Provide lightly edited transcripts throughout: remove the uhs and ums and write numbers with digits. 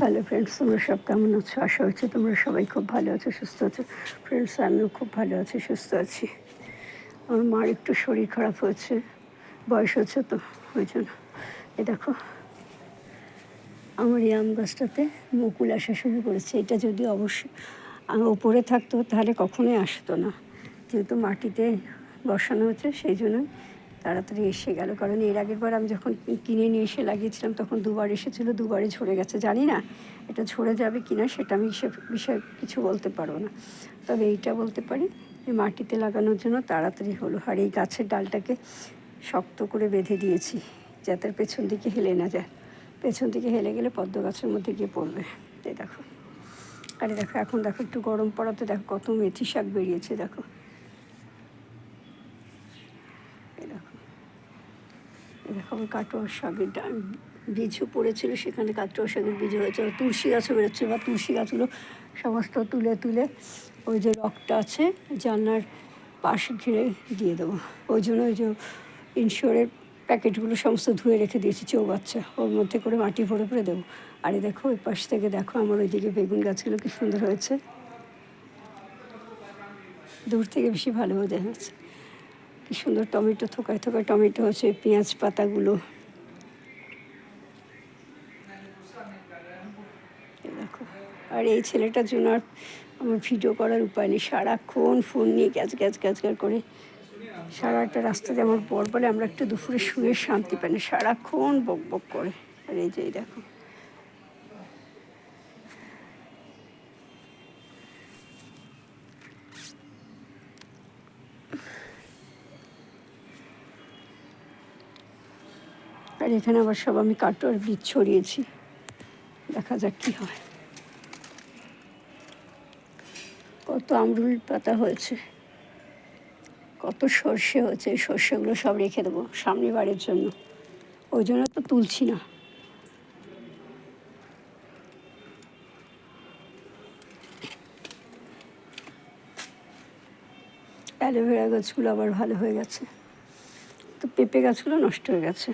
Hello friends, তোমরা সব কেমন আছো? আশা হচ্ছে তোমরা সবাই খুব ভালো আছো, সুস্থ আছো। ফ্রেন্ডস, আমিও খুব ভালো আছি, সুস্থ আছি। আমার মার একটু শরীর খারাপ হয়েছে, বয়স হচ্ছে তো, ওই জন্য। এ দেখো, আমার এই আম গাছটাতে মুকুল আসা শুরু করেছে। এটা যদি অবশ্যই ওপরে থাকতো তাহলে কখনোই আসতো না, যেহেতু মাটিতে বসানো হচ্ছে সেই জন্য তাড়াতাড়ি এসে গেল। কারণ এর আগের বার আমি যখন কিনে নিয়ে এসে লাগিয়েছিলাম তখন দুবার এসেছিলো, দুবারই ঝরে গেছে। জানি না এটা ঝরে যাবে কি না, সেটা আমি সে বিষয়ে কিছু বলতে পারবো না। তবে এইটা বলতে পারি যে মাটিতে লাগানোর জন্য তাড়াতাড়ি হলো। আর এই গাছের ডালটাকে শক্ত করে বেঁধে দিয়েছি যাতে পেছন দিকে হেলে না যায়। পেছন দিকে হেলে গেলে পদ্ম গাছের মধ্যে গিয়ে পড়বে। এই দেখো, আরে দেখো, এখন দেখো একটু গরম পড়াতে দেখো কত মেথি শাক বেরিয়েছে। দেখো, এই দেখো, এই দেখো, আমার কাটোয়া শাকের বীজও পড়েছিল, সেখানে কাটোয়া শাকের বীজ হয়েছে। তুলসী গাছও বেরোচ্ছে, বা তুলসী গাছগুলো সমস্ত তুলে তুলে ওই যে রকটা আছে জানলার পাশে ঘিরে দিয়ে দেবো। ওই জন্য ওই যে ইনশোরের প্যাকেটগুলো সমস্ত ধুয়ে রেখে দিয়েছি চৌবাচ্চা, ওর মধ্যে করে মাটি ভরে ভরে দেবো। আর এই দেখো, ওই পাশ থেকে দেখো আমার ওইদিকে বেগুন গাছগুলো কি সুন্দর হয়েছে, দূর থেকে বেশি ভালো দেখা যাচ্ছে। কি সুন্দর টমেটো, থোকায় থোকায় টমেটো হচ্ছে, পেঁয়াজ পাতাগুলো দেখো। আর এই ছেলেটার জন্য আর আমার ভিডিও করার উপায় নেই, সারাক্ষণ ফোন নিয়ে গ্যাজ গ্যাজ গ্যাজ গ্যাজ করে সারাটা রাস্তা। যেমন পর বলে আমরা একটু দুপুরে শুয়ে শান্তি পাই না, সারাক্ষণ বক বক করে। আর এই যে দেখো, আর এখানে আবার সব আমি কাটোয়ার বীজ ছড়িয়েছি, দেখা যাক কী হয়। কত আমরুল পাতা হয়েছে, কত সর্ষে হয়েছে। এই সর্ষেগুলো সব রেখে দেবো সামনে বাড়ির জন্য, ওই জন্য তো তুলছি না। অ্যালোভেরা গাছগুলো আবার ভালো হয়ে গেছে, তো পেঁপে গাছগুলো নষ্ট হয়ে গেছে।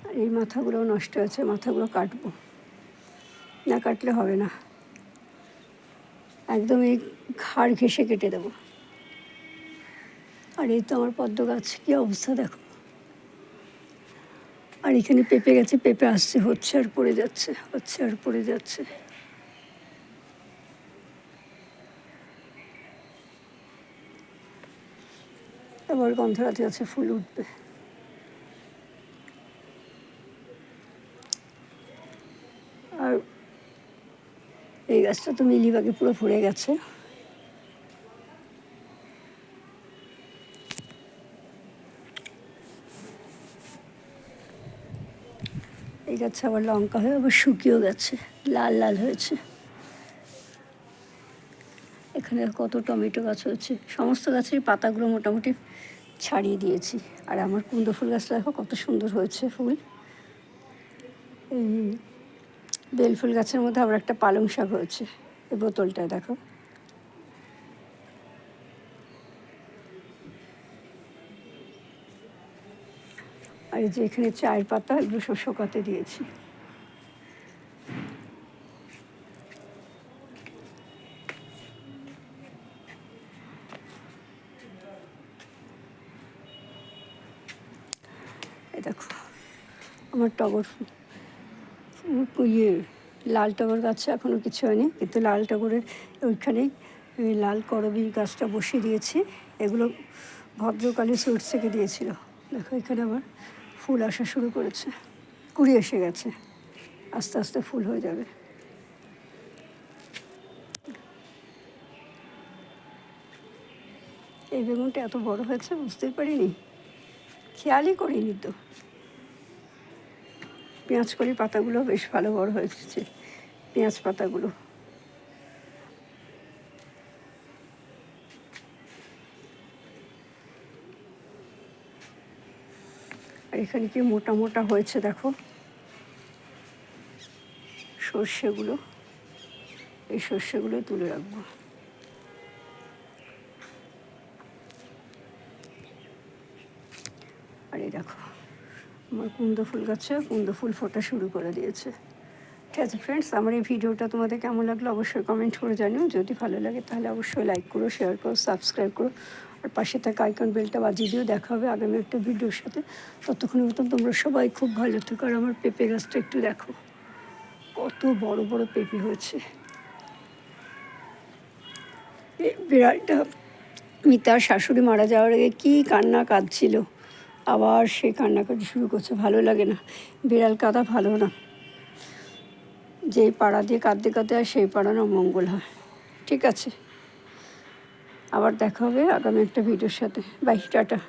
আর এই মাথাগুলোও নষ্ট হয়েছে, মাথাগুলো কাটবো, না কাটলে হবে না, একদম এই ঘাড় ঘেঁষে কেটে দেবো। আর এই তো আমার পদ্ম গাছ, কী অবস্থা দেখো। আর এখানে পেঁপে গেছে, পেঁপে আসছে, হচ্ছে আর পড়ে যাচ্ছে, হচ্ছে আর পড়ে যাচ্ছে। আবার গন্ধরাজ গাছে ফুল উঠবে। আর এই গাছটা তো মিলিবাগে পুরো ভরে গেছে। এই গাছে আবার লঙ্কা হয়ে আবার শুকিয়েও গেছে, লাল লাল হয়েছে। এখানে কত টমেটো গাছ হয়েছে, সমস্ত গাছের পাতাগুলো মোটামুটি ছাড়িয়ে দিয়েছি। আর আমার কুন্দ ফুল গাছটা দেখো কত সুন্দর হয়েছে ফুল। এই বেল ফুল গাছের মধ্যে আবার একটা পালং শাক হয়েছে, এই বোতলটায় দেখো। আর এই যে এখানে চায়ের পাতা, এগুলো সব শোকাতে দিয়েছি। এই দেখো, আমার টগর ইয়ে লাল টগর গাছে এখনও কিছু হয়নি, কিন্তু লাল টগরের ওইখানেই লাল করবীর গাছটা বসিয়ে দিয়েছি। এগুলো ভদ্রকালী সুইটস থেকে দিয়েছিল। দেখো এখানে আবার ফুল আসা শুরু করেছে, কুড়ি এসে গেছে, আস্তে আস্তে ফুল হয়ে যাবে। এই বেগুনটা এত বড় হয়েছে বুঝতেই পারিনি, খেয়ালই করিনি তো। পেঁয়াজ কলি পাতাগুলো বেশ ভালো বড় হয়েছে, পেঁয়াজ পাতাগুলো। আর এখানে কি মোটা মোটা হয়েছে দেখো সর্ষেগুলো, এই সর্ষেগুলো তুলে রাখবো। আর এই দেখো আমার কুন্দ ফুল গাছে কুন্দ ফুল ফোটা শুরু করে দিয়েছে। ঠিক আছে ফ্রেন্ডস, আমার এই ভিডিওটা তোমাদের কেমন লাগলো অবশ্যই কমেন্ট করে জানিও। যদি ভালো লাগে তাহলে অবশ্যই লাইক করো, শেয়ার করো, সাবস্ক্রাইব করো, আর পাশে থাকা আইকন বেলটা বাজিয়ে দিও। দেখা হবে আগামী একটা ভিডিওর সাথে। ততক্ষণ মতন তোমরা সবাই খুব ভালো থেকো। আর আমার পেঁপে গাছটা একটু দেখো, কত বড় বড় পেঁপে হয়েছে। বিড়ালটা মিতার শাশুড়ি মারা যাওয়ার আগে কী কান্না কাঁদছিল, আবার সে কান্নাকাটি শুরু করছে। ভালো লাগে না, বিড়াল কাঁদা ভালো না। যেই পাড়া দিয়ে কাঁদতে কাঁদতে আর সেই পাড়া না মঙ্গল হয়। ঠিক আছে, আবার দেখা হবে আগামী একটা ভিডিওর সাথে। Bye, tata.